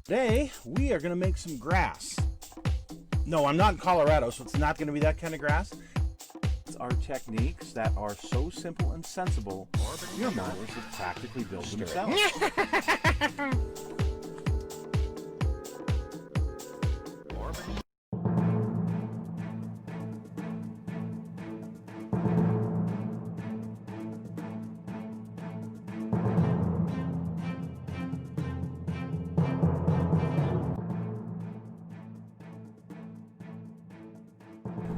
Today, we are going to make some grass. No, I'm not in Colorado, so it's not going to be that kind of grass. It's our techniques that are so simple and sensible, your mowers will practically build themselves.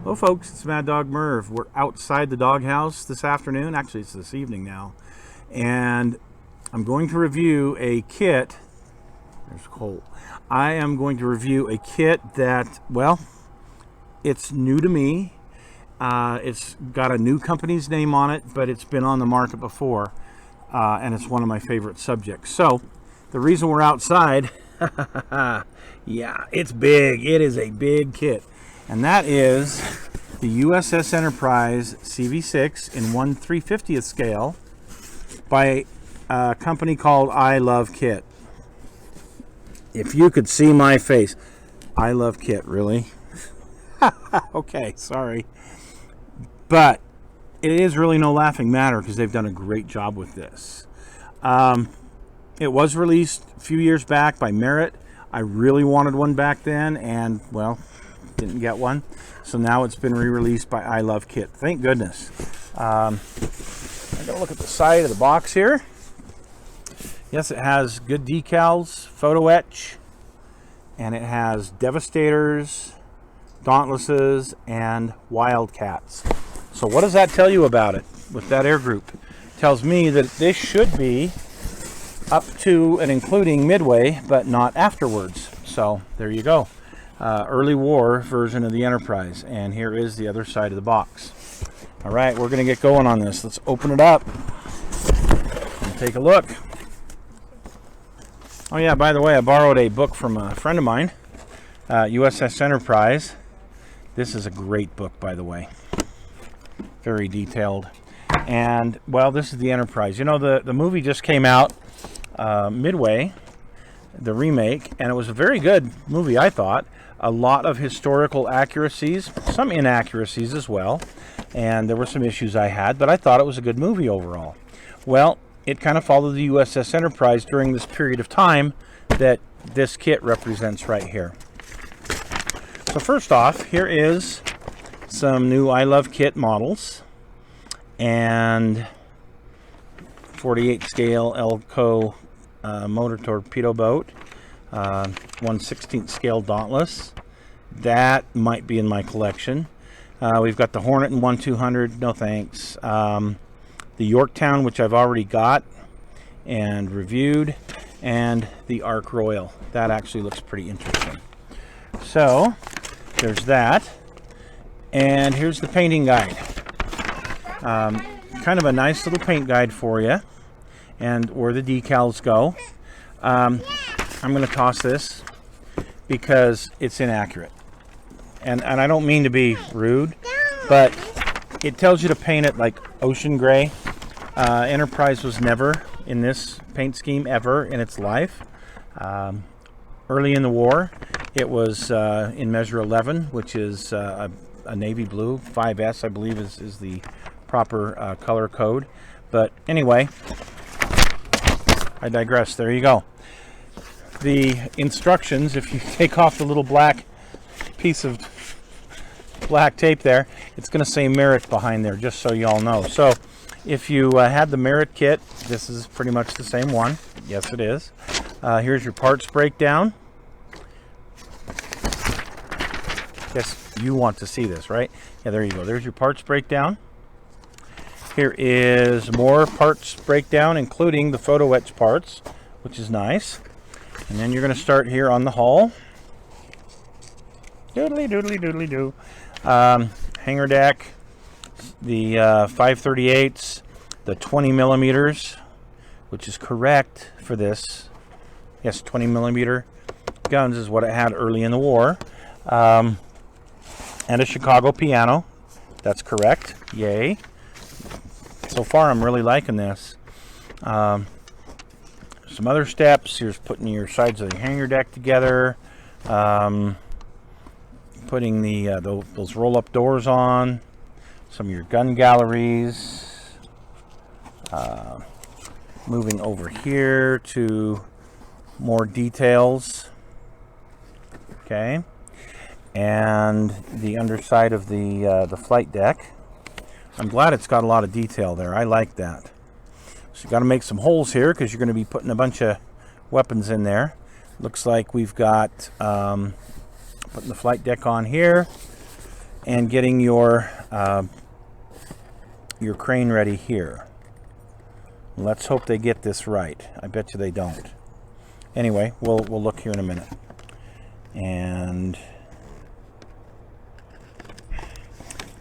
Hello folks, it's Mad Dog Merv. We're outside the doghouse this afternoon. Actually, it's this evening now. And I'm going to review a kit. There's Cole. I am going to review a kit that, well, it's new to me. It's got a new company's name on it, but it's been on the market before. And it's one of my favorite subjects. So, the reason we're outside, yeah, it's big. It is a big kit. And that is the USS Enterprise CV-6 in 1/350th scale by a company called I Love Kit. If you could see my face. I Love Kit, really? Okay, sorry. But it is really no laughing matter because they've done a great job with this. It was released a few years back by Merit. I really wanted one back then, and, well, didn't get one, so now it's been re-released by I Love Kit. Thank goodness. I'm gonna look at the side of the box here. Yes, it has good decals, photo etch, and it has Devastators, Dauntlesses, and Wildcats. So what does that tell you about it with that air group? It tells me that this should be up to and including Midway, but not afterwards. So there you go. Early war version of the Enterprise, and here is the other side of the box. All right, we're gonna get going on this. Let's open it up and take a look. Oh yeah, by the way, I borrowed a book from a friend of mine, USS Enterprise. This is a great book, by the way. Very detailed. And, well, this is the Enterprise. You know, the movie just came out, Midway, the remake, and it was a very good movie, I thought. A lot of historical accuracies, some inaccuracies as well, and there were some issues I had, but I thought it was a good movie overall. Well, it kind of followed the USS Enterprise during this period of time that this kit represents right here. So first off, here is some new I Love Kit models, and 48 scale Elco motor torpedo boat, 1/16 scale Dauntless. That might be in my collection. We've got the Hornet and 1/200, no thanks. The Yorktown, which I've already got and reviewed, and the Ark Royal. That actually looks pretty interesting. So there's that, and here's the painting guide. Kind of a nice little paint guide for you, and where the decals go. I'm going to toss this because it's inaccurate. And I don't mean to be rude, but it tells you to paint it like ocean gray. Enterprise was never in this paint scheme ever in its life. Early in the war, it was in measure 11, which is a navy blue. 5S, I believe, is the proper color code. But anyway, I digress. There you go. The instructions, if you take off the little black piece of black tape there, it's going to say Merit behind there, just so you all know. So if you had the Merit kit, this is pretty much the same one. Yes, it is. Here's your parts breakdown. Guess you want to see this, right? Yeah, there you go. There's your parts breakdown. Here is more parts breakdown, including the photo etch parts, which is nice. And then you're going to start here on the hull. Doodly doodly doodly doo. Hangar deck, the 538s, the 20 millimeters, which is correct for this. Yes, 20 millimeter guns is what it had early in the war. And a Chicago piano. That's correct. Yay. So far, I'm really liking this. Some some other steps. Here's putting your sides of the hangar deck together, putting those roll-up doors on, some of your gun galleries, moving over here to more details. Okay, and the underside of the flight deck. I'm glad it's got a lot of detail there. I like that. So you got to make some holes here because you're going to be putting a bunch of weapons in there. Looks like we've got putting the flight deck on here and getting your crane ready here. Let's hope they get this right. I bet you they don't. Anyway, we'll look here in a minute. And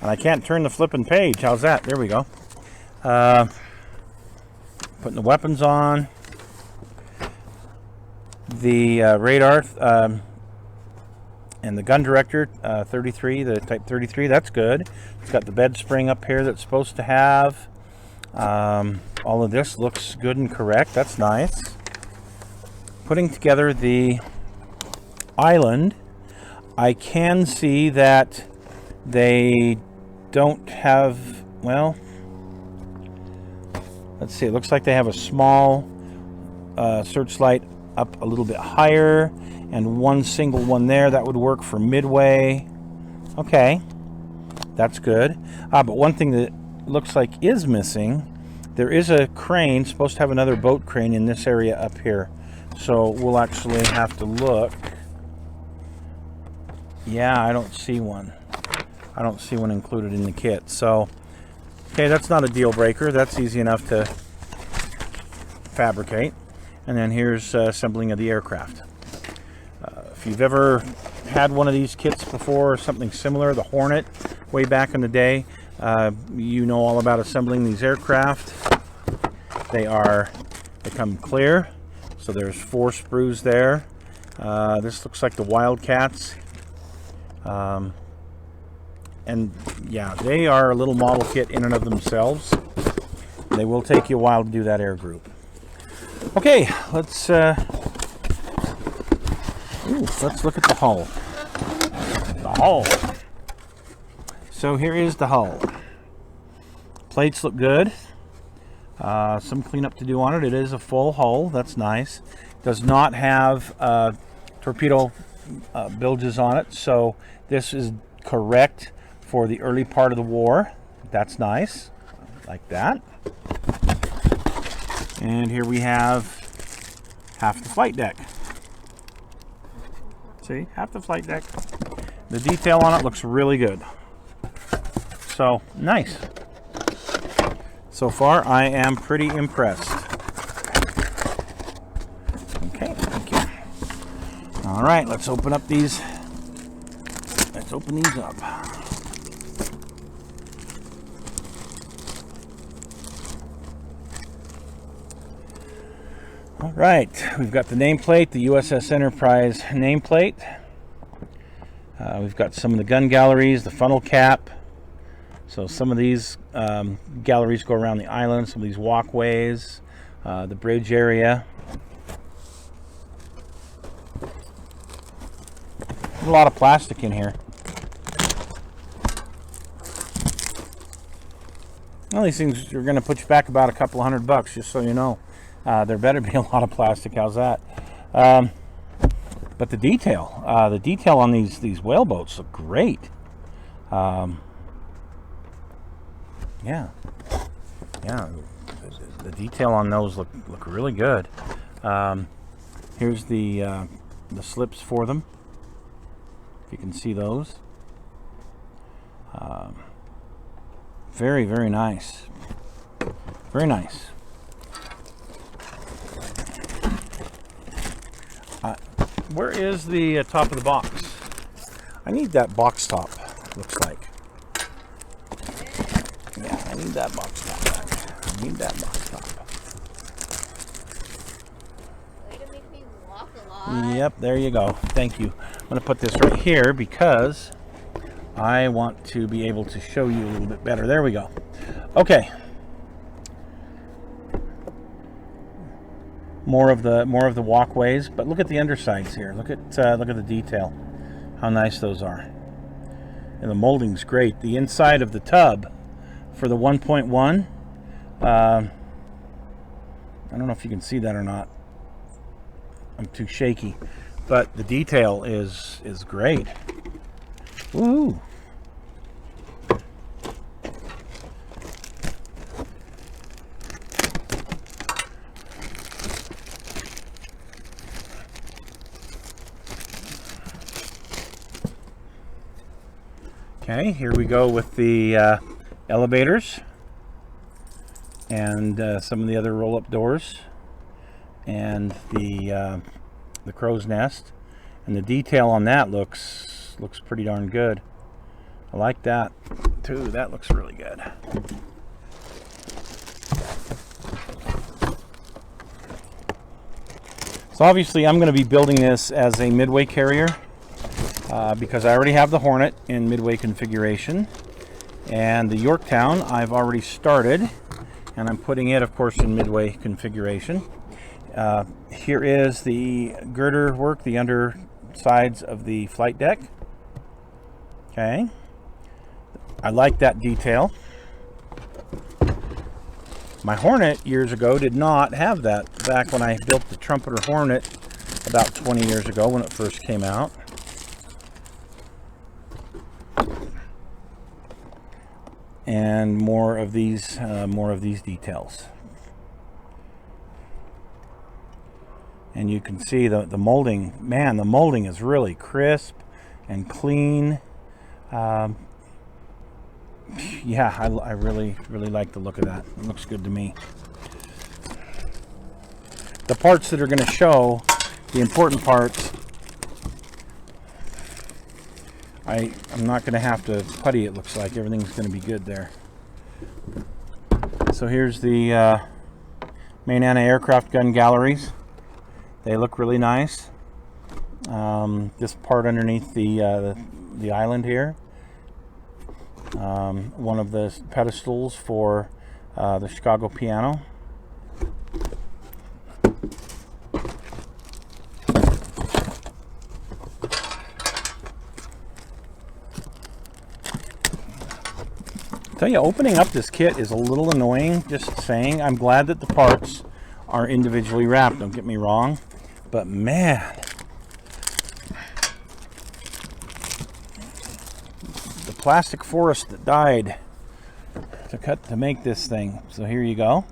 I can't turn the flipping page. How's that? There we go. Putting the weapons on. The radar and the gun director, 33, the Type 33, that's good. It's got the bed spring up here that's supposed to have. All of this looks good and correct. That's nice. Putting together the island, I can see that they don't have, well, let's see, it looks like they have a small searchlight up a little bit higher and one single one there. That would work for midway. Okay, that's good. But one thing that looks like is missing, there is a crane, supposed to have another boat crane in this area up here. So we'll actually have to look. Yeah, I don't see one. I don't see one included in the kit. So, okay, that's not a deal breaker. That's easy enough to fabricate. And then here's assembling of the aircraft. If you've ever had one of these kits before or something similar, the Hornet, way back in the day, you know all about assembling these aircraft. They come clear. So there's 4 sprues there. This looks like the Wildcats. And yeah, they are a little model kit in and of themselves. They will take you a while to do that air group. Okay, let's look at the hull. The hull. So here is the hull. Plates look good. Some cleanup to do on it. It is a full hull. That's nice. Does not have torpedo bilges on it, so this is correct for the early part of the war. That's nice. Like that. And here we have half the flight deck. See, half the flight deck. The detail on it looks really good. So, nice. So far, I am pretty impressed. Okay, thank you. All right, let's open up these. Let's open these up. All right, we've got the nameplate, the USS Enterprise nameplate. We've got some of the gun galleries, the funnel cap. So some of these galleries go around the island, some of these walkways, the bridge area. There's a lot of plastic in here. Well, these things are going to put you back about a couple $100, just so you know. There better be a lot of plastic. How's that? But the detail on these whaleboats look great. Yeah, the detail on those look really good. Here's the slips for them. If you can see those. Very, very nice. Very nice. Where is the top of the box? I need that box top, looks like. Yeah, I need that box top back. I need that box top. Way to make me walk a lot. Yep, there you go. Thank you. I'm going to put this right here because I want to be able to show you a little bit better. There we go. Okay. more of the walkways. But look at the undersides here. Look at the detail. How nice those are. And the molding's great. The inside of the tub for the 1.1. I don't know if you can see that or not. I'm too shaky, but the detail is great. Woo! Okay, here we go with the elevators and some of the other roll-up doors and the crow's nest, and the detail on that looks pretty darn good. I like that too. That looks really good. So obviously I'm going to be building this as a midway carrier. Because I already have the Hornet in midway configuration, and the Yorktown I've already started, and I'm putting it, of course, in midway configuration. Here is the girder work, the undersides of the flight deck. Okay, I like that detail. My Hornet years ago did not have that. Back when I built the Trumpeter Hornet about 20 years ago when it first came out. And more of these details, and you can see the molding. Man, the molding is really crisp and clean. Yeah, I really like the look of that. It looks good to me. The parts that are going to show, the important parts, I'm not going to have to putty. It looks like everything's going to be good there. So here's the main anti-aircraft gun galleries. They look really nice. This part underneath the island here. One of the pedestals for the Chicago piano. Tell you, opening up this kit is a little annoying, just saying. I'm glad that the parts are individually wrapped, don't get me wrong, but man, the plastic forest that died to make this thing. So here you go.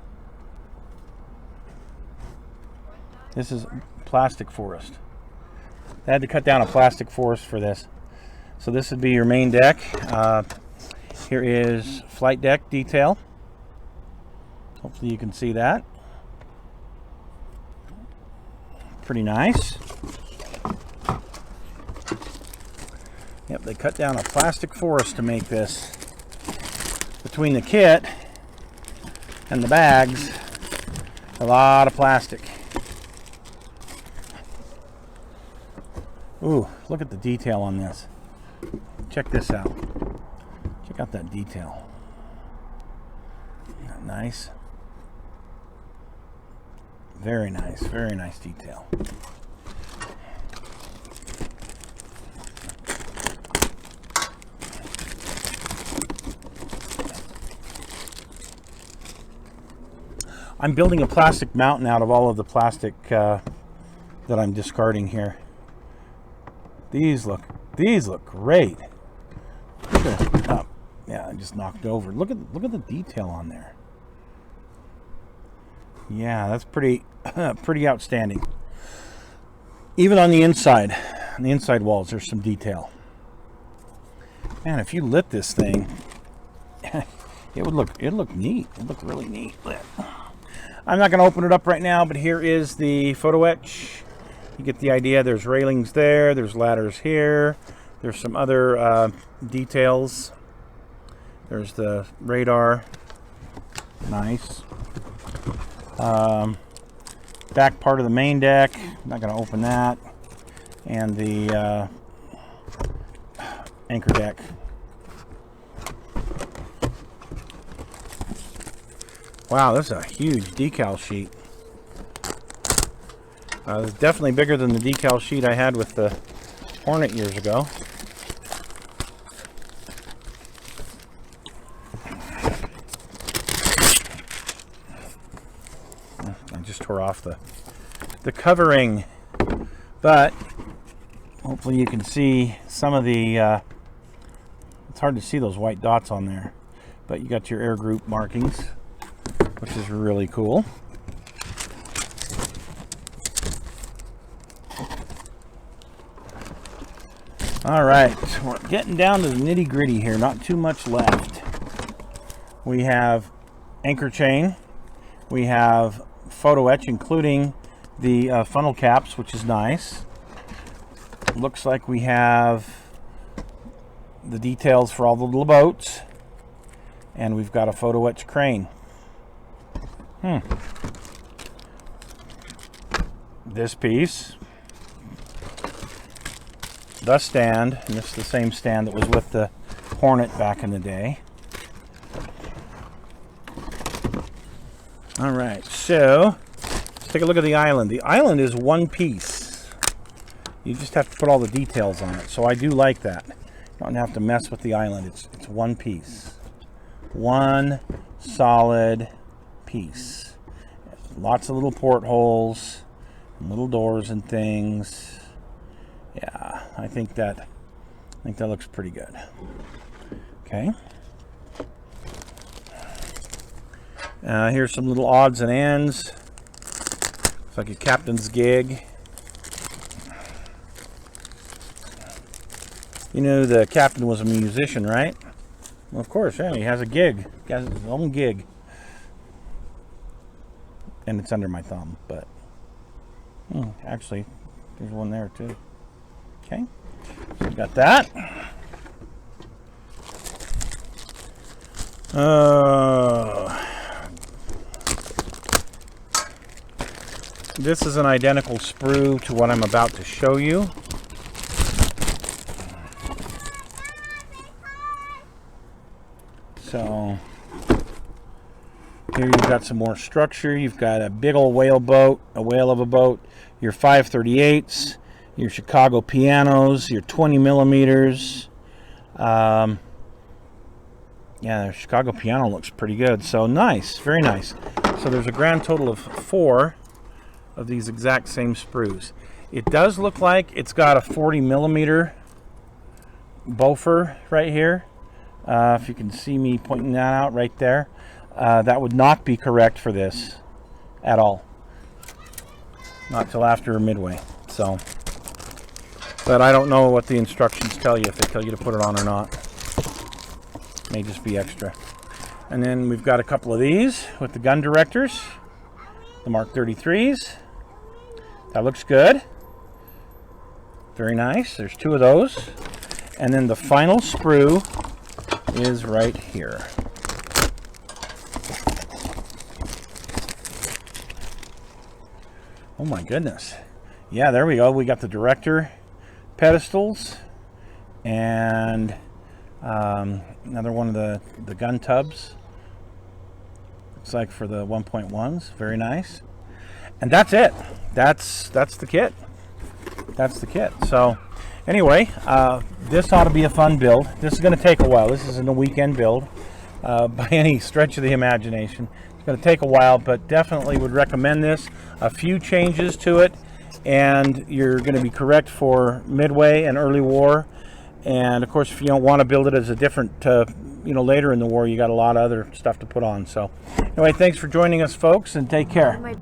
This is plastic forest. They had to cut down a plastic forest for this. So this would be your main deck. Here is flight deck detail. Hopefully you can see that. Pretty nice. Yep, they cut down a plastic forest to make this. Between the kit and the bags, a lot of plastic. Ooh, look at the detail on this. Check this out. Check out that detail. Isn't that nice? Very nice detail. I'm building a plastic mountain out of all of the plastic that I'm discarding here. These look great. Oh, yeah, I just knocked over. Look at the detail on there. Yeah, that's pretty outstanding. Even on the inside walls, there's some detail. Man, if you lit this thing, it'd look neat. It'd look really neat lit. I'm not going to open it up right now, but here is the photo etch. You get the idea. There's railings there. There's ladders here. There's some other details. There's the radar. Nice. Back part of the main deck. I'm not going to open that. And the anchor deck. Wow, that's a huge decal sheet. It's definitely bigger than the decal sheet I had with the Hornet years ago. I just tore off the covering, but hopefully you can see some of the it's hard to see those white dots on there, but you got your air group markings, which is really cool. All right, we're getting down to the nitty gritty here, not too much left. We have anchor chain, we have photo etch, including the funnel caps, which is nice. Looks like we have the details for all the little boats, and we've got a photo etch crane. This piece, the stand, and this is the same stand that was with the Hornet back in the day. All right, so let's take a look at the island. The island is one piece. You just have to put all the details on it. So I do like that. You don't have to mess with the island. It's one piece. One solid piece. Lots of little portholes, little doors and things. Yeah, I think that looks pretty good. Okay. Here's some little odds and ends. It's like a captain's gig. You know the captain was a musician, right? Well, of course, yeah, he has a gig. He has his own gig. And it's under my thumb, but actually, there's one there too. Okay, so we got that. This is an identical sprue to what I'm about to show you. So here you've got some more structure. You've got a big old whale boat, a whale of a boat, your 538s, your Chicago pianos, your 20 millimeters. Yeah, the Chicago piano looks pretty good. So nice, very nice. So there's a grand total of 4 of these exact same sprues. It does look like it's got a 40 millimeter boffer right here. If you can see me pointing that out right there. That would not be correct for this at all. Not till after midway. So, but I don't know what the instructions tell you, if they tell you to put it on or not. May just be extra. And then we've got a couple of these with the gun directors, the Mark 33s. That looks good. Very nice. There's 2 of those. And then the final sprue is right here. Oh my goodness. Yeah, there we go. We got the director pedestals and another one of the gun tubs. Looks like for the 1.1s. Very nice. And that's it. That's the kit. That's the kit. So anyway, this ought to be a fun build. This is going to take a while. This isn't a weekend build by any stretch of the imagination. It's going to take a while, but definitely would recommend this. A few changes to it, and you're going to be correct for Midway and early war. And of course, if you don't want to build it as a different, later in the war, you got a lot of other stuff to put on. So anyway, thanks for joining us, folks, and take care.